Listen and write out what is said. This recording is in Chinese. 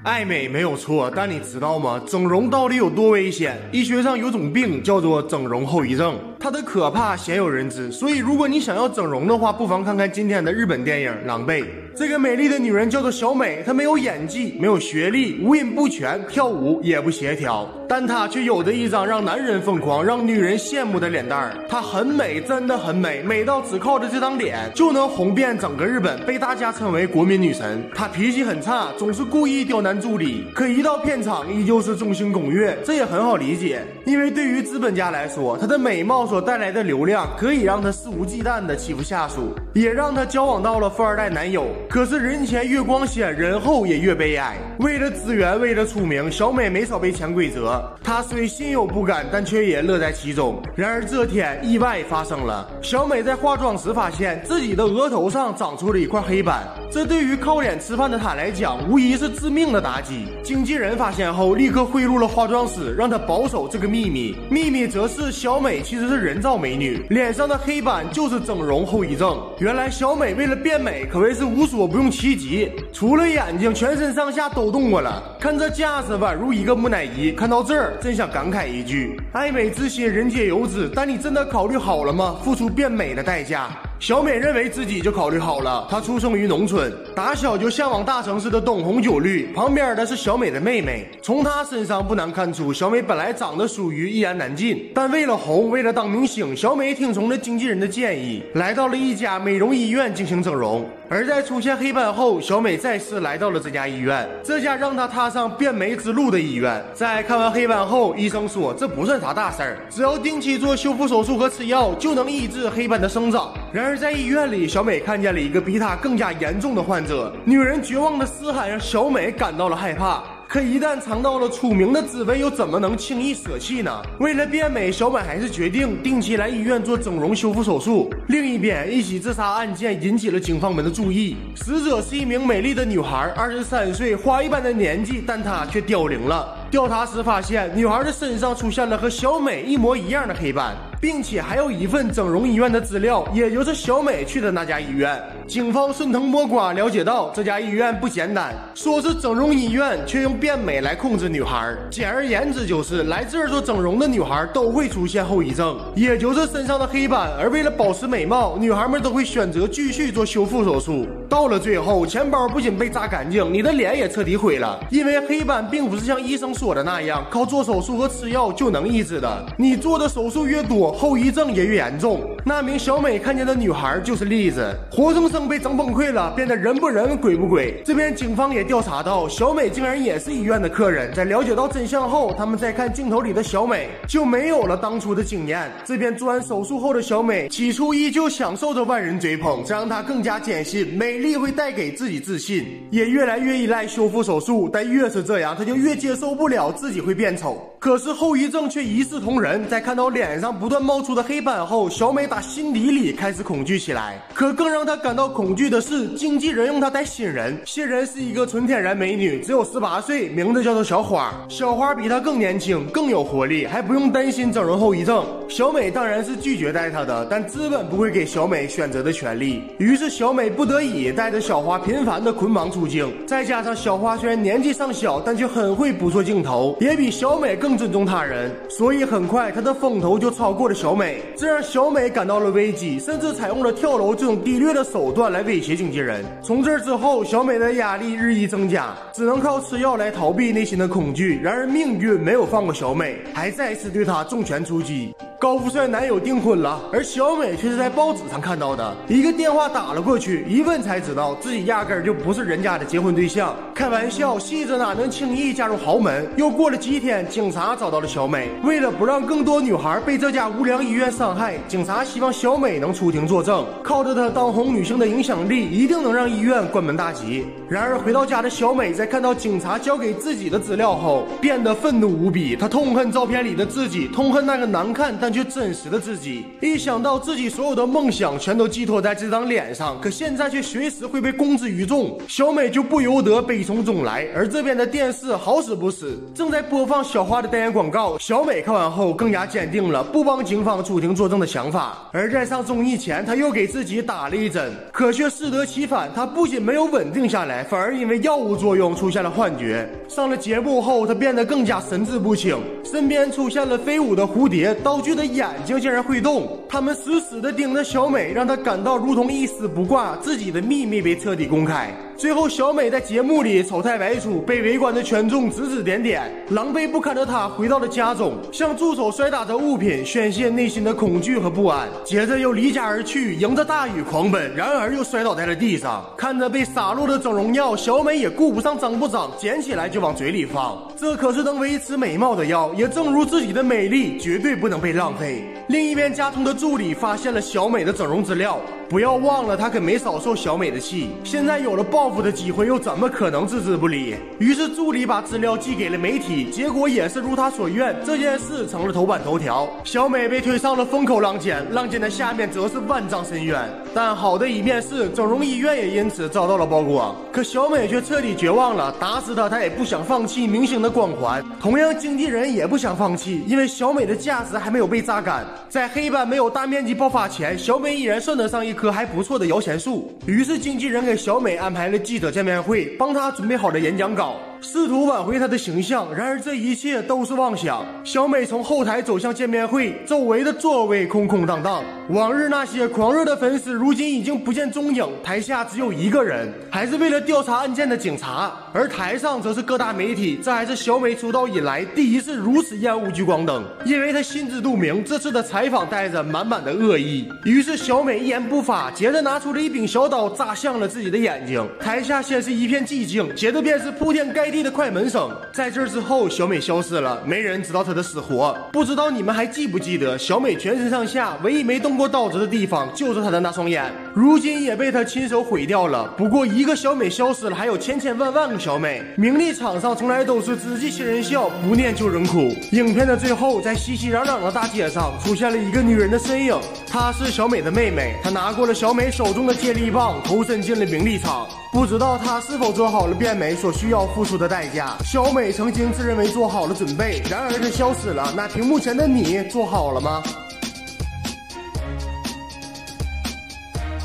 爱美没有错，但你知道吗？整容到底有多危险？医学上有种病叫做整容后遗症，它的可怕鲜有人知。所以，如果你想要整容的话，不妨看看今天的日本电影《狼狈》。这个美丽的女人叫做小美，她没有演技，没有学历，五音不全，跳舞也不协调，但她却有着一张让男人疯狂、让女人羡慕的脸蛋儿。她很美，真的很美，美到只靠着这张脸就能红遍整个日本，被大家称为国民女神。她脾气很差，总是故意刁难助理，可一到片场依旧是众星拱月，这也很好理解，因为对于资本家来说，她的美貌所带来的流量可以让她肆无忌惮地欺负下属，也让她交往到了富二代男友。可是人前越光鲜，人后也越悲哀。为了资源，为了出名，小美没少被潜规则。她虽心有不甘，但却也乐在其中。然而这天意外发生了，小美在化妆时发现自己的额头上长出了一块黑斑，这对于靠脸吃饭的她来讲，无疑是致命的打击。经纪人发现后，立刻贿赂了化妆师，让她保守这个秘密。秘密则是小美其实是人造美女，脸上的黑斑就是整容后遗症。原来小美为了变美，可谓是无所不用其极，除了眼睛，全身上下都动过了。看这架势宛如一个木乃伊。看到这儿，真想感慨一句：爱美之心，人皆有之。但你真的考虑好了吗？付出变美的代价。小美认为自己就考虑好了，她出生于农村，打小就向往大城市的灯红酒绿，旁边的是小美的妹妹。从她身上不难看出，小美本来长得属于一言难尽，但为了红，为了当明星，小美听从了经纪人的建议，来到了一家美容医院进行整容。而在出现黑斑后，小美再次来到了这家医院，这家让她踏上变美之路的医院。在看完黑斑后，医生说这不算啥大事儿，只要定期做修复手术和吃药，就能抑制黑斑的生长。然而在医院里，小美看见了一个比她更加严重的患者，女人绝望的嘶喊让小美感到了害怕。可一旦尝到了出名的滋味，又怎么能轻易舍弃呢？为了变美，小美还是决定定期来医院做整容修复手术。另一边，一起自杀案件引起了警方们的注意。死者是一名美丽的女孩，23岁，花一般的年纪，但她却凋零了。调查时发现，女孩的身上出现了和小美一模一样的黑斑，并且还有一份整容医院的资料，也就是小美去的那家医院。警方顺藤摸瓜了解到，这家医院不简单，说是整容医院，却用变美来控制女孩。简而言之，就是来这儿做整容的女孩都会出现后遗症，也就是身上的黑斑。而为了保持美貌，女孩们都会选择继续做修复手术。到了最后，钱包不仅被砸干净，你的脸也彻底毁了。因为黑斑并不是像医生说的那样，靠做手术和吃药就能抑制的。你做的手术越多，后遗症也越严重。那名小美看见的女孩就是例子，活生生被整崩溃了，变得人不人鬼不鬼。这边警方也调查到，小美竟然也是医院的客人。在了解到真相后，他们再看镜头里的小美，就没有了当初的惊艳。这边做完手术后的小美，起初依旧享受着万人追捧，这让她更加坚信美丽会带给自己自信，也越来越依赖修复手术。但越是这样，她就越接受不了自己会变丑。可是后遗症却一视同仁，在看到脸上不断冒出的黑斑后，小美打心底里开始恐惧起来。可更让她感到恐惧的是，经纪人用她带新人，新人是一个纯天然美女，只有18岁，名字叫做小花。小花比她更年轻，更有活力，还不用担心整容后遗症。小美当然是拒绝带她的，但资本不会给小美选择的权利。于是小美不得已带着小花频繁的捆绑出镜，再加上小花虽然年纪尚小，但却很会捕捉镜头，也比小美更尊重他人，所以很快她的风头就超过了小美，这让小美感到了危机，甚至采用了跳楼这种低劣的手段来威胁经纪人。从这之后，小美的压力日益增加，只能靠吃药来逃避内心的恐惧。然而命运没有放过小美，还再次对她重拳出击。高富帅男友订婚了，而小美却是在报纸上看到的，一个电话打了过去，一问才知道自己压根儿就不是人家的结婚对象。开玩笑，细子哪能轻易嫁入豪门？又过了几天，警察找到了小美，为了不让更多女孩被这家无良医院伤害，警察希望小美能出庭作证，靠着她当红女星的影响力，一定能让医院关门大吉。然而回到家的小美在看到警察交给自己的资料后，变得愤怒无比，她痛恨照片里的自己，痛恨那个难看但看却真实的自己。一想到自己所有的梦想全都寄托在这张脸上，可现在却随时会被公之于众，小美就不由得悲从中来。而这边的电视好死不死正在播放小花的代言广告，小美看完后更加坚定了不帮警方出庭作证的想法。而在上综艺前，她又给自己打了一针，可却适得其反，她不仅没有稳定下来，反而因为药物作用出现了幻觉。上了节目后，她变得更加神志不清，身边出现了飞舞的蝴蝶，道具的眼睛竟然会动，他们死死地盯着小美，让她感到如同一丝不挂，自己的秘密被彻底公开。最后小美在节目里丑态百出，被围观的群众指指点点，狼狈不堪的她回到了家中，向助手摔打着物品，宣泄内心的恐惧和不安，接着又离家而去，迎着大雨狂奔，然而又摔倒在了地上。看着被洒落的整容药，小美也顾不上脏不脏，捡起来就往嘴里放，这可是能维持美貌的药，也正如自己的美丽绝对不能被浪费。另一边家中的助理发现了小美的整容资料，不要忘了他可没少受小美的气，现在有了报复的机会，又怎么可能置之不理？于是助理把资料寄给了媒体，结果也是如他所愿，这件事成了头版头条，小美被推上了风口浪尖，浪尖的下面则是万丈深渊。但好的一面是整容医院也因此遭到了曝光，可小美却彻底绝望了，打死她也不想放弃明星的光环，同样经纪人也不想放弃，因为小美的价值还没有被榨干。在黑板没有大面积爆发前，小美依然算得上一棵还不错的摇钱树。于是经纪人给小美安排了记者见面会，帮她准备好了演讲稿，试图挽回她的形象。然而这一切都是妄想。小美从后台走向见面会，周围的座位空空荡荡，往日那些狂热的粉丝如今已经不见踪影，台下只有一个人，还是为了调查案件的警察，而台上则是各大媒体。这还是小美出道以来第一次如此厌恶聚光灯，因为她心知肚明这次的采访带着满满的恶意。于是小美一言不发，接着拿出了一柄小刀扎向了自己的眼睛。台下先是一片寂静，接着便是铺天盖地的快门声。在这之后，小美消失了，没人知道她的死活。不知道你们还记不记得，小美全身上下唯一没动过刀子的地方就是她的那双眼，如今也被她亲手毁掉了。不过一个小美消失了，还有千千万万个小美。名利场上从来都是只记新人笑，不念旧人哭。影片的最后，在熙熙攘攘的大街上出现了一个女人的身影，她是小美的妹妹，她拿过了小美手中的接力棒，投身进了名利场。不知道她是否做好了变美所需要付出的代价。小美曾经自认为做好了准备，然而她消失了，那屏幕前的你做好了吗？